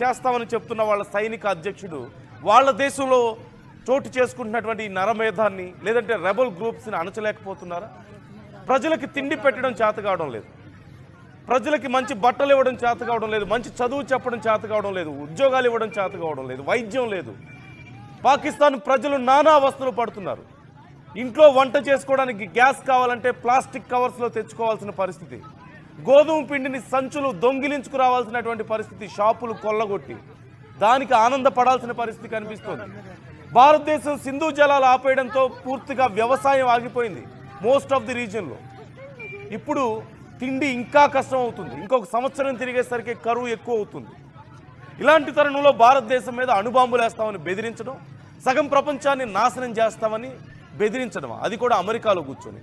చేస్తామని చెప్తున్న వాళ్ళ సైనిక అధ్యక్షుడు వాళ్ళ దేశంలో చోటు చేసుకుంటున్నటువంటి నరమేధాన్ని లేదంటే రెబల్ గ్రూప్స్ని అణచలేకపోతున్నారా? ప్రజలకి తిండి పెట్టడం చేత కావడం లేదు, ప్రజలకి మంచి బట్టలు ఇవ్వడం చేత కావడం లేదు, మంచి చదువు చెప్పడం చేత కావడం లేదు, ఉద్యోగాలు ఇవ్వడం చేత కావడం లేదు, వైద్యం లేదు. పాకిస్తాన్ ప్రజలు నానా అవస్థలు పడుతున్నారు. ఇంట్లో వంట చేసుకోవడానికి గ్యాస్ కావాలంటే ప్లాస్టిక్ కవర్స్లో తెచ్చుకోవాల్సిన పరిస్థితి, గోధుమ పిండిని సంచులు దొంగిలించుకురావాల్సినటువంటి పరిస్థితి, షాపులు కొల్లగొట్టి దానికి ఆనందపడాల్సిన పరిస్థితి కనిపిస్తోంది. భారతదేశం సింధు జలాలు ఆపేయడంతో పూర్తిగా వ్యవసాయం ఆగిపోయింది మోస్ట్ ఆఫ్ ది రీజియన్లో. ఇప్పుడు తిండి ఇంకా కష్టం అవుతుంది, ఇంకొక సంవత్సరం తిరిగేసరికి కరువు ఎక్కువ అవుతుంది. ఇలాంటి తరుణంలో భారతదేశం మీద అణుబాంబులు వేస్తామని బెదిరించడం, సగం ప్రపంచాన్ని నాశనం చేస్తామని బెదిరించడం, అది కూడా అమెరికాలో కూర్చొని.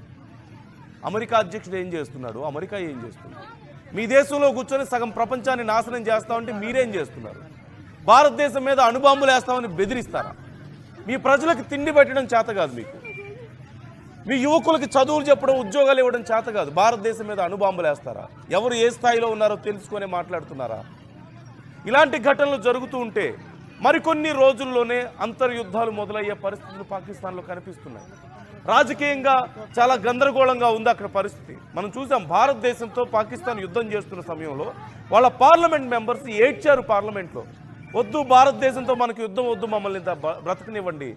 అమెరికా అధ్యక్షుడు ఏం చేస్తున్నాడు, అమెరికా ఏం చేస్తుంది? మీ దేశంలో కూర్చొని సగం ప్రపంచాన్ని నాశనం చేస్తామంటే మీరేం చేస్తున్నారు? భారతదేశం మీద అణుబాంబులు వేస్తామని బెదిరిస్తారా? మీ ప్రజలకు తిండి పెట్టడం చేత కాదు మీకు, మీ యువకులకి చదువులు చెప్పడం, ఉద్యోగాలు ఇవ్వడం చేత కాదు, భారతదేశం మీద అణుబాంబులు వేస్తారా? ఎవరు ఏ స్థాయిలో ఉన్నారో తెలుసుకునే మాట్లాడుతున్నారా? ఇలాంటి ఘటనలు జరుగుతూ ఉంటే మరికొన్ని రోజుల్లోనే అంతర్యుద్ధాలు మొదలయ్యే పరిస్థితులు పాకిస్తాన్లో కనిపిస్తున్నాయి. రాజకీయంగా చాలా గందరగోళంగా ఉంది అక్కడ పరిస్థితి. మనం చూసాం, భారతదేశంతో పాకిస్తాన్ యుద్ధం చేస్తున్న సమయంలో వాళ్ళ పార్లమెంట్ మెంబర్స్ ఏడ్చారు పార్లమెంట్లో, వద్దు భారతదేశంతో మనకు యుద్ధం వద్దు, మమ్మల్ని బ్రతకనివ్వండి,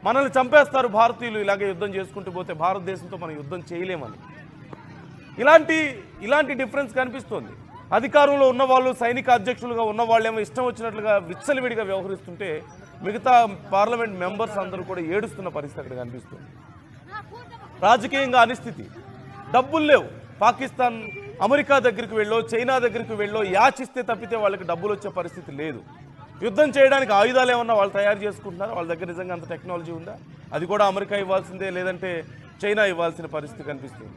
మనల్ని చంపేస్తారు భారతీయులు ఇలాగే యుద్ధం చేసుకుంటూ పోతే, భారతదేశంతో మనం యుద్ధం చేయలేమని. ఇలాంటి డిఫరెన్స్ కనిపిస్తోంది. అధికారంలో ఉన్నవాళ్ళు, సైనిక అధ్యక్షులుగా ఉన్నవాళ్ళేమో ఇష్టం వచ్చినట్లుగా విచ్చలవిడిగా వ్యవహరిస్తుంటే మిగతా పార్లమెంట్ మెంబర్స్ అందరూ కూడా ఏడుస్తున్న పరిస్థితి అక్కడ కనిపిస్తుంది. రాజకీయంగా అనిస్థితి, డబ్బులు లేవు. పాకిస్తాన్ అమెరికా దగ్గరికి వెళ్ళో, చైనా దగ్గరికి వెళ్ళో యాచిస్తే తప్పితే వాళ్ళకి డబ్బులు వచ్చే పరిస్థితి లేదు. యుద్ధం చేయడానికి ఆయుధాలు ఏమన్నా వాళ్ళు తయారు చేసుకుంటున్నారు? వాళ్ళ దగ్గర నిజంగా అంత టెక్నాలజీ ఉందా? అది కూడా అమెరికా ఇవ్వాల్సిందే, లేదంటే చైనా ఇవ్వాల్సిన పరిస్థితి కనిపిస్తుంది.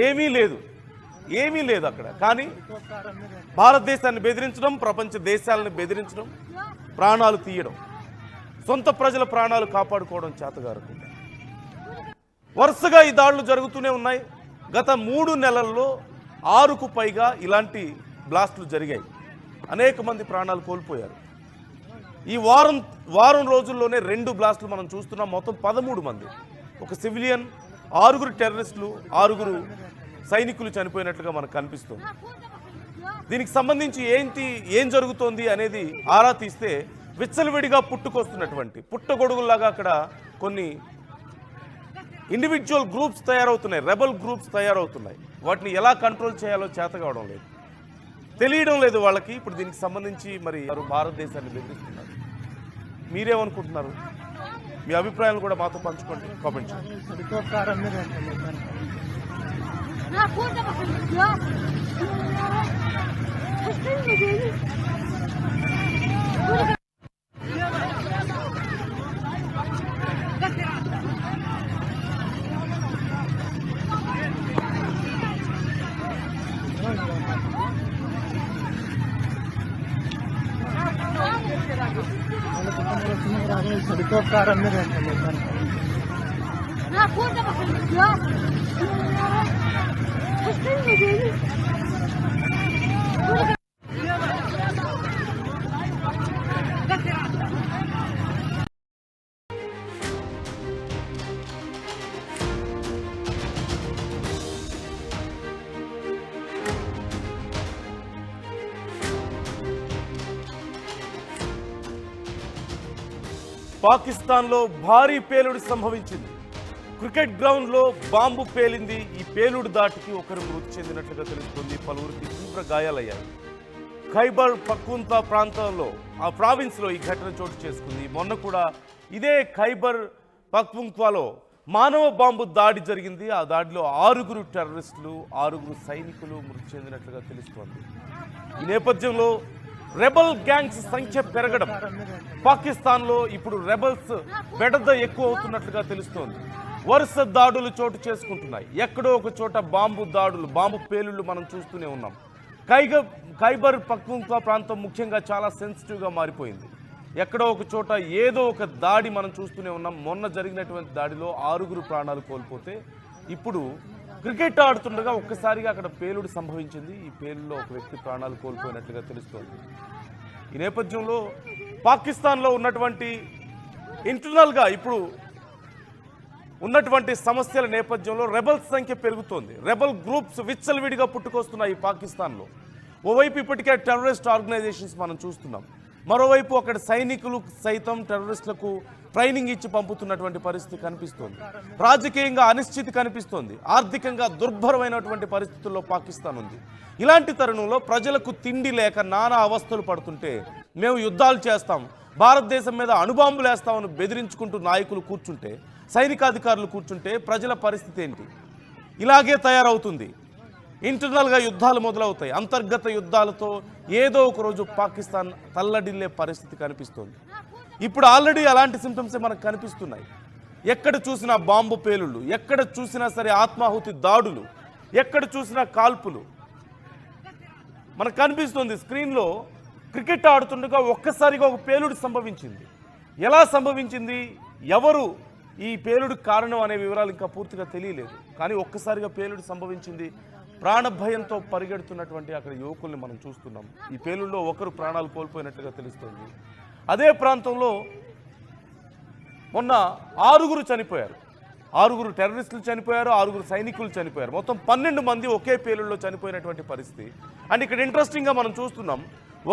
ఏమీ లేదు అక్కడ. కానీ భారతదేశాన్ని బెదిరించడం, ప్రపంచ దేశాలను బెదిరించడం, ప్రాణాలు తీయడం, సొంత ప్రజల ప్రాణాలు కాపాడుకోవడం చేతగారకుండా వరుసగా ఈ దాడులు జరుగుతూనే ఉన్నాయి. గత 3 నెలల్లో 6కు పైగా ఇలాంటి బ్లాస్టులు జరిగాయి. అనేక మంది ప్రాణాలు కోల్పోయారు. ఈ వారం రోజుల్లోనే 2 బ్లాస్టులు మనం చూస్తున్నాం. మొత్తం 13 మంది, ఒక సివిలియన్, 6 టెర్రరిస్టులు, 6 సైనికులు చనిపోయినట్లుగా మనకు కనిపిస్తుంది. దీనికి సంబంధించి ఏం జరుగుతోంది అనేది ఆరా తీస్తే విచ్చలవిడిగా పుట్టుకొస్తున్నటువంటి పుట్టగొడుగుల్లాగా అక్కడ కొన్ని ఇండివిజువల్ గ్రూప్స్ తయారవుతున్నాయి, రెబల్ గ్రూప్స్ తయారవుతున్నాయి. వాటిని ఎలా కంట్రోల్ చేయాలో చేత కావడం లేదు, తెలియడం లేదు వాళ్ళకి. ఇప్పుడు దీనికి సంబంధించి మరి భారతదేశాన్ని బెదిరిస్తున్నారు. మీరేమనుకుంటున్నారు? మీ అభిప్రాయాలు కూడా మాతో పంచుకోండి, కామెంట్ చేయండి. పాకిస్తాన్లో భారీ పేలుడు సంభవించింది. క్రికెట్ గ్రౌండ్లో బాంబు పేలింది. ఈ పేలుడు దాటికి ఒకరు మృతి చెందినట్లుగా తెలుస్తుంది, పలువురికి తీవ్ర గాయాలయ్యాయి. ఖైబర్ పఖ్తూన్ఖ్వా ప్రాంతంలో, ఆ ప్రావిన్స్లో ఈ ఘటన చోటు చేసుకుంది. మొన్న కూడా ఇదే ఖైబర్ పఖ్తూన్ఖ్వాలో మానవ బాంబు దాడి జరిగింది. ఆ దాడిలో 6 టెర్రరిస్టులు, 6 సైనికులు మృతి చెందినట్లుగా తెలుస్తోంది. ఈ నేపథ్యంలో రెబల్ గ్యాంగ్స్ సంఖ్య పెరగడం, పాకిస్తాన్లో ఇప్పుడు రెబల్స్ బెడద ఎక్కువ అవుతున్నట్లుగా తెలుస్తోంది. వరుస దాడులు చోటు చేసుకుంటున్నాయి. ఎక్కడో ఒక చోట బాంబు దాడులు, బాంబు పేలుళ్లు మనం చూస్తూనే ఉన్నాం. ఖైబర్ పఖ్తూన్ఖ్వా ప్రాంతం ముఖ్యంగా చాలా సెన్సిటివ్గా మారిపోయింది. ఎక్కడో ఒక చోట ఏదో ఒక దాడి మనం చూస్తూనే ఉన్నాం. మొన్న జరిగినటువంటి దాడిలో 6 ప్రాణాలు కోల్పోతే ఇప్పుడు క్రికెట్ ఆడుతుండగా ఒక్కసారిగా అక్కడ పేలుడు సంభవించింది. ఈ పేలుడులో ఒక వ్యక్తి ప్రాణాలు కోల్పోయినట్లుగా తెలుస్తోంది. ఈ నేపథ్యంలో పాకిస్తాన్లో ఉన్నటువంటి ఇంటర్నల్గా ఇప్పుడు ఉన్నటువంటి సమస్యల నేపథ్యంలో రెబల్స్ సంఖ్య పెరుగుతోంది. రెబల్ గ్రూప్స్ విచ్చలవిడిగా పుట్టుకొస్తున్నాయి పాకిస్తాన్లో. ఓవైపు ఇప్పటికే టెర్రరిస్ట్ ఆర్గనైజేషన్స్ మనం చూస్తున్నాం, మరోవైపు అక్కడ సైనికులు సైతం టెర్రరిస్టులకు ట్రైనింగ్ ఇచ్చి పంపుతున్నటువంటి పరిస్థితి కనిపిస్తోంది. రాజకీయంగా అనిశ్చితి కనిపిస్తోంది. ఆర్థికంగా దుర్భరమైనటువంటి పరిస్థితుల్లో పాకిస్తాన్ ఉంది. ఇలాంటి తరుణంలో ప్రజలకు తిండి లేక నానా అవస్థలు పడుతుంటే మేము యుద్ధాలు చేస్తాం, భారతదేశం మీద అణుబాంబులు వేస్తామని బెదిరించుకుంటూ నాయకులు కూర్చుంటే, సైనికాధికారులు కూర్చుంటే ప్రజల పరిస్థితి ఏంటి? ఇలాగే తయారవుతుంది. ఇంటర్నల్గా యుద్ధాలు మొదలవుతాయి. అంతర్గత యుద్ధాలతో ఏదో ఒక రోజు పాకిస్తాన్ తల్లడిల్లే పరిస్థితి కనిపిస్తోంది. ఇప్పుడు ఆల్రెడీ అలాంటి సింప్టమ్సే మనకు కనిపిస్తున్నాయి. ఎక్కడ చూసినా బాంబు పేలుళ్ళు, ఎక్కడ చూసినా సరే ఆత్మాహుతి దాడులు, ఎక్కడ చూసినా కాల్పులు మనకు కనిపిస్తుంది. స్క్రీన్లో క్రికెట్ ఆడుతుండగా ఒక్కసారిగా ఒక పేలుడు సంభవించింది. ఎలా సంభవించింది, ఎవరు ఈ పేలుడికి కారణం అనే వివరాలు ఇంకా పూర్తిగా తెలియలేదు. కానీ ఒక్కసారిగా పేలుడు సంభవించింది. ప్రాణభయంతో పరిగెడుతున్నటువంటి అక్కడ యువకుల్ని మనం చూస్తున్నాం. ఈ పేలుల్లో ఒకరు ప్రాణాలు కోల్పోయినట్టుగా తెలుస్తోంది. అదే ప్రాంతంలో మొన్న 6 చనిపోయారు. 6 టెర్రరిస్టులు చనిపోయారు, 6 సైనికులు చనిపోయారు. మొత్తం 12 మంది ఒకే పేలుల్లో చనిపోయినటువంటి పరిస్థితి. అండ్ ఇక్కడ ఇంట్రెస్టింగ్గా మనం చూస్తున్నాం,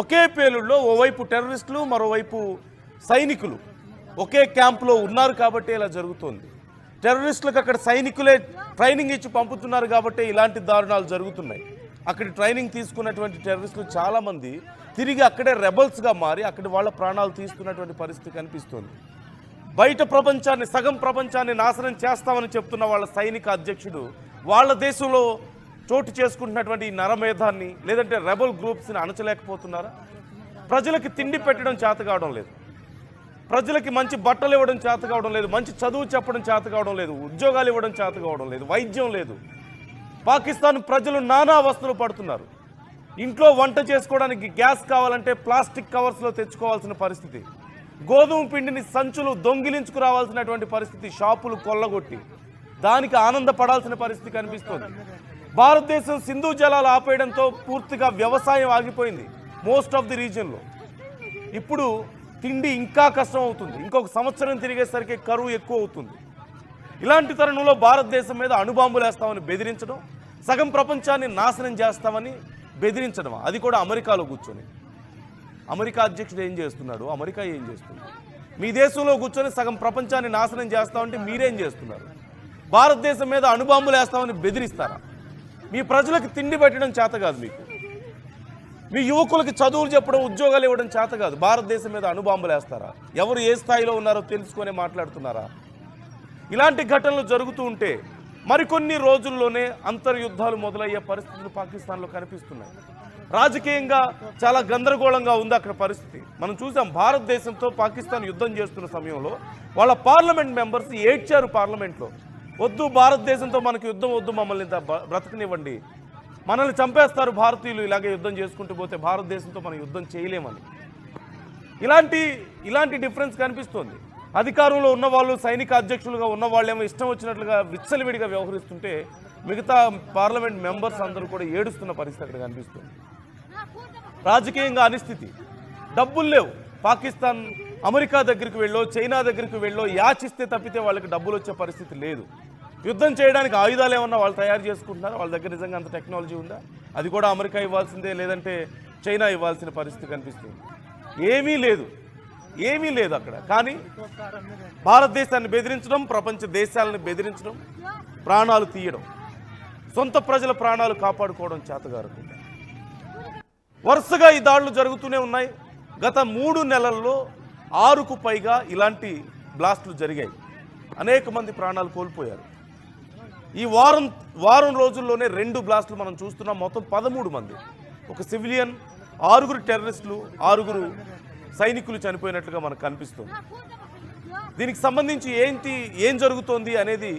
ఒకే పేలుల్లో ఓవైపు టెర్రరిస్టులు, మరోవైపు సైనికులు ఒకే క్యాంపులో ఉన్నారు కాబట్టి ఇలా జరుగుతోంది. టెర్రరిస్టులకు అక్కడ సైనికులే ట్రైనింగ్ ఇచ్చి పంపుతున్నారు కాబట్టి ఇలాంటి దారుణాలు జరుగుతున్నాయి. అక్కడ ట్రైనింగ్ తీసుకున్నటువంటి టెర్రరిస్టులు చాలామంది తిరిగి అక్కడే రెబల్స్గా మారి అక్కడ వాళ్ళ ప్రాణాలు తీస్తున్నటువంటి పరిస్థితి కనిపిస్తోంది. బయట ప్రపంచాన్ని, సగం ప్రపంచాన్ని నాశనం చేస్తామని చెప్తున్న వాళ్ళ సైనిక అధ్యక్షుడు వాళ్ళ దేశంలో చోటు చేసుకుంటున్నటువంటి ఈ నరమేధాన్ని లేదంటే రెబల్ గ్రూప్స్ని అణచలేకపోతున్నారా? ప్రజలకి తిండి పెట్టడం చేత కావడం లేదు, ప్రజలకి మంచి బట్టలు ఇవ్వడం చేత కావడం లేదు, మంచి చదువు చెప్పడం చేత కావడం లేదు, ఉద్యోగాలు ఇవ్వడం చేత కావడం లేదు, వైద్యం లేదు. పాకిస్తాన్ ప్రజలు నానా అవస్థలు పడుతున్నారు. ఇంట్లో వంట చేసుకోవడానికి గ్యాస్ కావాలంటే ప్లాస్టిక్ కవర్స్లో తెచ్చుకోవాల్సిన పరిస్థితి, గోధుమ పిండిని సంచులు దొంగిలించుకురావాల్సినటువంటి పరిస్థితి, షాపులు కొల్లగొట్టి దానికి ఆనందపడాల్సిన పరిస్థితి కనిపిస్తోంది. భారతదేశం సింధు జలాలు ఆపేయడంతో పూర్తిగా వ్యవసాయం ఆగిపోయింది మోస్ట్ ఆఫ్ ది రీజియన్లో. ఇప్పుడు తిండి ఇంకా కష్టం అవుతుంది. ఇంకొక సంవత్సరం తిరిగేసరికి కరువు ఎక్కువ అవుతుంది. ఇలాంటి తరుణంలో భారతదేశం మీద అణుబాంబులు వేస్తామని బెదిరించడం, సగం ప్రపంచాన్ని నాశనం చేస్తామని బెదిరించడం, అది కూడా అమెరికాలో కూర్చొని. అమెరికా అధ్యక్షుడు ఏం చేస్తున్నాడు, అమెరికా ఏం చేస్తుంది? మీ దేశంలో కూర్చొని సగం ప్రపంచాన్ని నాశనం చేస్తామంటే మీరేం చేస్తున్నారు? భారతదేశం మీద అణుబాంబులు వేస్తామని బెదిరిస్తారా? మీ ప్రజలకు తిండి పెట్టడం చేత కాదు మీకు, మీ యువకులకి చదువులు చెప్పడం, ఉద్యోగాలు ఇవ్వడం చేత కాదు, భారతదేశం మీద అణుబాంబులు వేస్తారా? ఎవరు ఏ స్థాయిలో ఉన్నారో తెలుసుకొని మాట్లాడుతున్నారా? ఇలాంటి ఘటనలు జరుగుతూ ఉంటే మరికొన్ని రోజుల్లోనే అంతర్యుద్ధాలు మొదలయ్యే పరిస్థితులు పాకిస్తాన్లో కనిపిస్తున్నాయి. రాజకీయంగా చాలా గందరగోళంగా ఉంది అక్కడ పరిస్థితి. మనం చూసాం, భారతదేశంతో పాకిస్తాన్ యుద్ధం చేస్తున్న సమయంలో వాళ్ళ పార్లమెంట్ మెంబర్స్ ఏడ్చారు పార్లమెంట్లో, వద్దు భారతదేశంతో మనకు యుద్ధం వద్దు, మమ్మల్ని బ్రతకనివ్వండి, మనల్ని చంపేస్తారు భారతీయులు ఇలాగే యుద్ధం చేసుకుంటూ పోతే, భారతదేశంతో మనం యుద్ధం చేయలేమని. ఇలాంటి డిఫరెన్స్ కనిపిస్తోంది. అధికారంలో ఉన్న వాళ్ళు, సైనిక అధ్యక్షులుగా ఉన్న వాళ్ళేమో ఇష్టం వచ్చినట్లుగా విచ్చలవిడిగా వ్యవహరిస్తుంటే మిగతా పార్లమెంట్ మెంబర్స్ అందరూ కూడా ఏడుస్తున్న పరిస్థితి అక్కడ కనిపిస్తుంది. రాజకీయంగా అనిశ్చితి, డబ్బులు లేవు. పాకిస్తాన్ అమెరికా దగ్గరికి వెళ్ళో, చైనా దగ్గరికి వెళ్ళో యాచిస్తే తప్పితే వాళ్ళకి డబ్బులు వచ్చే పరిస్థితి లేదు. యుద్ధం చేయడానికి ఆయుధాలు ఏమన్నా వాళ్ళు తయారు చేసుకుంటున్నారు? వాళ్ళ దగ్గర నిజంగా అంత టెక్నాలజీ ఉందా? అది కూడా అమెరికా ఇవ్వాల్సిందే, లేదంటే చైనా ఇవ్వాల్సిన పరిస్థితి కనిపిస్తుంది. ఏమీ లేదు అక్కడ. కానీ భారతదేశాన్ని బెదిరించడం, ప్రపంచ దేశాలను బెదిరించడం, ప్రాణాలు తీయడం, సొంత ప్రజల ప్రాణాలు కాపాడుకోవడం చేతగారకుండా వరుసగా ఈ దాడులు జరుగుతూనే ఉన్నాయి. గత 3 నెలల్లో 6కు పైగా ఇలాంటి బ్లాస్టులు జరిగాయి. అనేక మంది ప్రాణాలు కోల్పోయారు. ఈ వారం రోజుల్లోనే 2 బ్లాస్టులు మనం చూస్తున్నాం. మొత్తం 13 మంది, ఒక సివిలియన్, 6 టెర్రరిస్టులు, 6 సైనికులు చనిపోయినట్లుగా మనకు కనిపిస్తుంది. దీనికి సంబంధించి ఏం జరుగుతోంది అనేది